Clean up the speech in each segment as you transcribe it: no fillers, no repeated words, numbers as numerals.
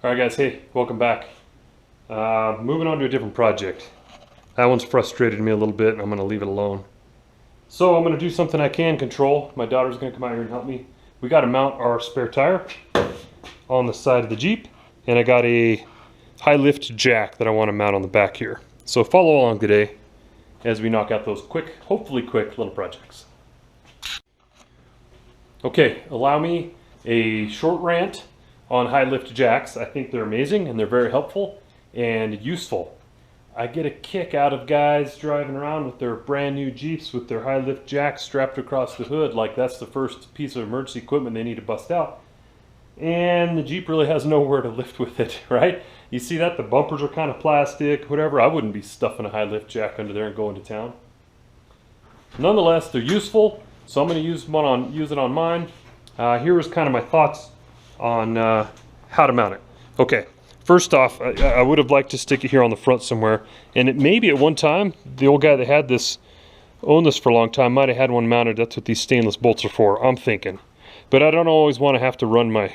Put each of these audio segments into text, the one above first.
Alright guys, hey, welcome back. Moving on to a different project. That one's frustrated me a little bit and I'm going to leave it alone. So I'm going to do something I can control. My daughter's going to come out here and help me. We got to mount our spare tire on the side of the Jeep, and I got a HighLift jack that I want to mount on the back here. So follow along today as we knock out those quick, hopefully quick little projects. Okay, allow me a short rant on HighLift jacks. I think they're amazing and they're very helpful and useful. I get a kick out of guys driving around with their brand new Jeeps with their HighLift jacks strapped across the hood like that's the first piece of emergency equipment they need to bust out. And the Jeep really has nowhere to lift with it, right? You see that? The bumpers are kind of plastic, whatever. I wouldn't be stuffing a HighLift jack under there and going to town. Nonetheless, they're useful, so I'm going to use it on mine. Here was kind of my thoughts on how to mount it. Okay, first off, I would have liked to stick it here on the front somewhere, and it maybe at one time the old guy that had this, owned this for a long time, might have had one mounted. That's what these stainless bolts are for, I'm thinking. But I don't always want to have to run my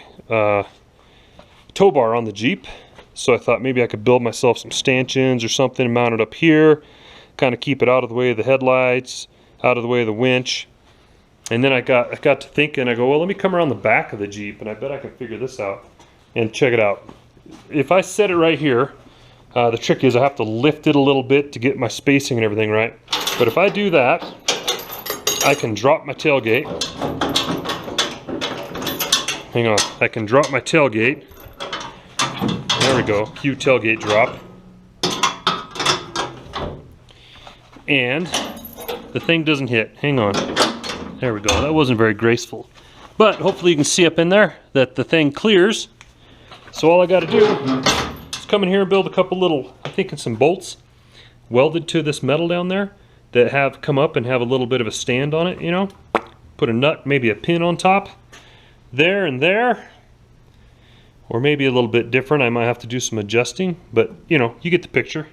tow bar on the Jeep, so I thought maybe I could build myself some stanchions or something and mount it up here, kind of keep it out of the way of the headlights, out of the way of the winch. And then I got to thinking, I go, well, let me come around the back of the Jeep, and I bet I can figure this out. And check it out. If I set it right here, the trick is I have to lift it a little bit to get my spacing and everything right. But if I do that, I can drop my tailgate. Hang on, I can drop my tailgate. There we go, cue tailgate drop. And the thing doesn't hit. Hang on. There we go. That wasn't very graceful. But hopefully you can see up in there that the thing clears. So all I got to do is come in here and build a couple little, I think it's some bolts welded to this metal down there that have come up and have a little bit of a stand on it, you know. Put a nut, maybe a pin on top. There and there. Or maybe a little bit different. I might have to do some adjusting. But, you know, you get the picture.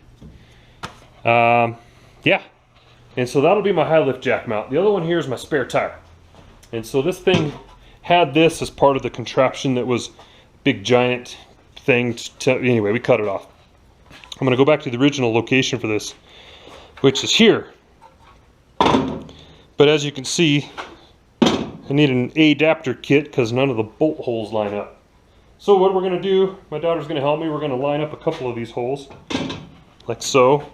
Yeah. And so that'll be my HighLift jack mount. The other one here is my spare tire. And so this thing had this as part of the contraption that was big giant thing. Anyway, we cut it off. I'm going to go back to the original location for this, which is here. But as you can see, I need an adapter kit because none of the bolt holes line up. So what we're going to do, my daughter's going to help me. We're going to line up a couple of these holes, like so.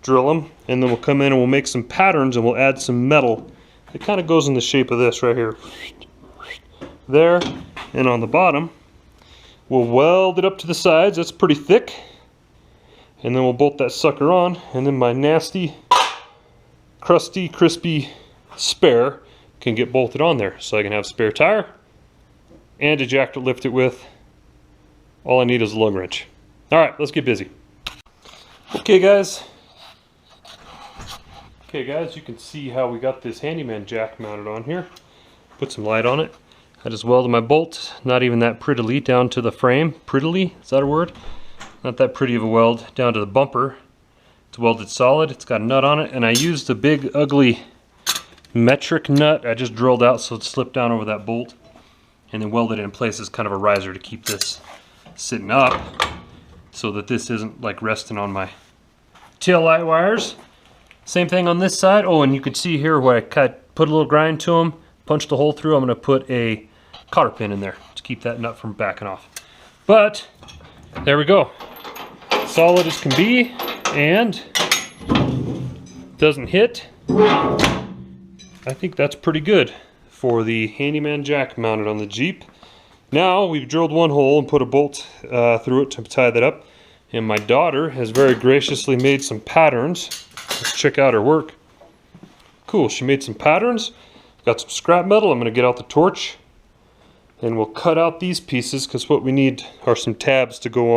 Drill them, and then we'll come in and we'll make some patterns and we'll add some metal. It kind of goes in the shape of this right here. There, and on the bottom, we'll weld it up to the sides. That's pretty thick. And then we'll bolt that sucker on, and then my nasty, crusty, crispy spare can get bolted on there. So I can have a spare tire and a jack to lift it with. All I need is a lug wrench. All right, let's get busy. Okay guys, you can see how we got this handyman jack mounted on here. Put some light on it. I just welded my bolts, not even that prettily, down to the frame. Prettily, is that a word? Not that pretty of a weld, down to the bumper. It's welded solid, it's got a nut on it, and I used a big ugly metric nut I just drilled out so it slipped down over that bolt, and then welded it in place as kind of a riser to keep this sitting up so that this isn't like resting on my tail light wires. Same thing on this side. Oh, and you can see here where I put a little grind to them, punched a hole through. I'm going to put a cotter pin in there to keep that nut from backing off. But there we go. Solid as can be, and doesn't hit. I think that's pretty good for the handyman jack mounted on the Jeep. Now we've drilled one hole and put a bolt through it to tie that up. And my daughter has very graciously made some patterns. Let's check out her work. Cool, she made some patterns. Got some scrap metal. I'm going to get out the torch and we'll cut out these pieces because what we need are some tabs to go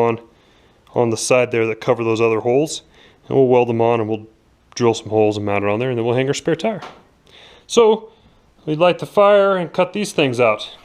on the side there that cover those other holes. And we'll weld them on and we'll drill some holes and mount it on there, and then we'll hang our spare tire. So we light the fire and cut these things out.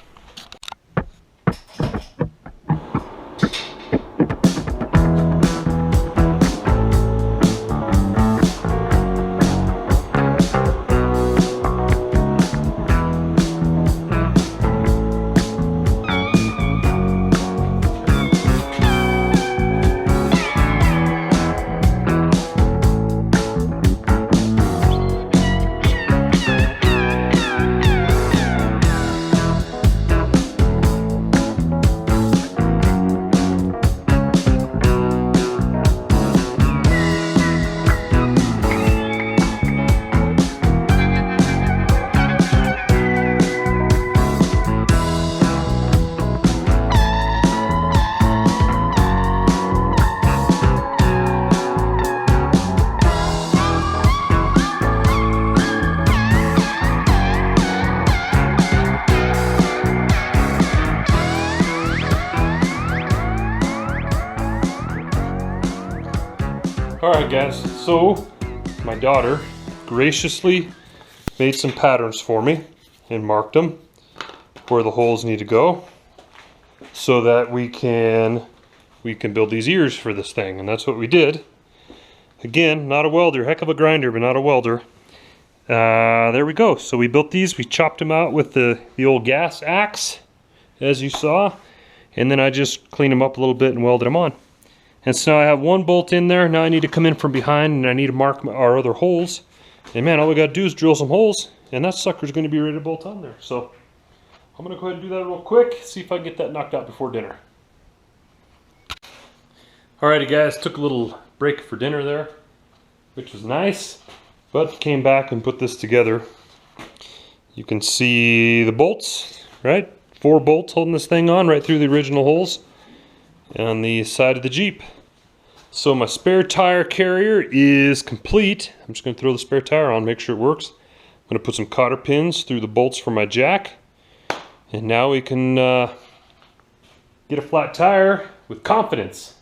Alright guys, so my daughter graciously made some patterns for me and marked them where the holes need to go so that we can build these ears for this thing, and that's what we did. Again, not a welder, heck of a grinder, but not a welder. There we go. So we built these, we chopped them out with the old gas axe, as you saw, and then I just cleaned them up a little bit and welded them on. And so now I have one bolt in there. Now I need to come in from behind and I need to mark our other holes. And man, all we gotta do is drill some holes and that sucker's gonna be ready to bolt on there. So I'm gonna go ahead and do that real quick, see if I can get that knocked out before dinner. Alrighty guys, took a little break for dinner there, which was nice, but came back and put this together. You can see the bolts, right? 4 bolts holding this thing on right through the original holes on the side of the Jeep. So my spare tire carrier is complete. I'm just going to throw the spare tire on, make sure it works. I'm going to put some cotter pins through the bolts for my jack, and now we can get a flat tire with confidence.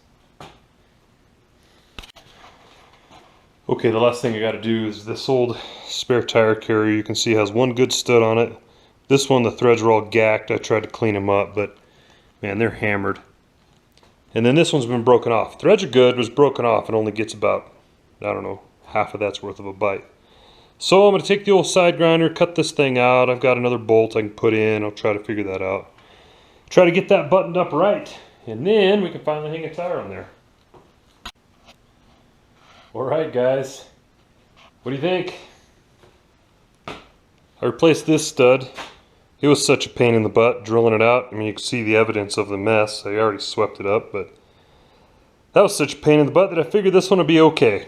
Okay, the last thing I got to do is this old spare tire carrier. You can see has one good stud on it. This one, the threads were all gacked. I tried to clean them up, but man, they're hammered. And then this one's been broken off. Threads are good, was broken off. It only gets about, I don't know, half of that's worth of a bite. So I'm going to take the old side grinder, cut this thing out. I've got another bolt I can put in. I'll try to figure that out. Try to get that buttoned up right. And then we can finally hang a tire on there. Alright guys, what do you think? I replaced this stud. It was such a pain in the butt drilling it out. I mean, you can see the evidence of the mess. I already swept it up, but that was such a pain in the butt that I figured this one would be okay.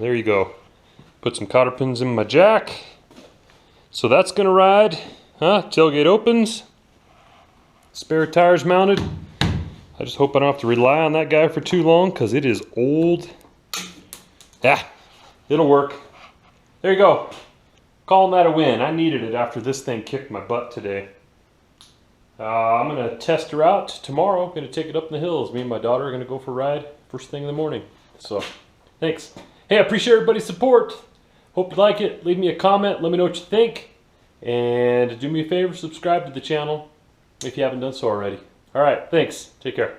There you go. Put some cotter pins in my jack. So that's gonna ride. Tailgate opens. Spare tires mounted. I just hope I don't have to rely on that guy for too long because it is old. Yeah, it'll work. There you go. Calling that a win. I needed it after this thing kicked my butt today. I'm going to test her out tomorrow. I'm going to take it up in the hills. Me and my daughter are going to go for a ride first thing in the morning. So, thanks. Hey, I appreciate everybody's support. Hope you like it. Leave me a comment. Let me know what you think. And do me a favor, subscribe to the channel if you haven't done so already. Alright, thanks. Take care.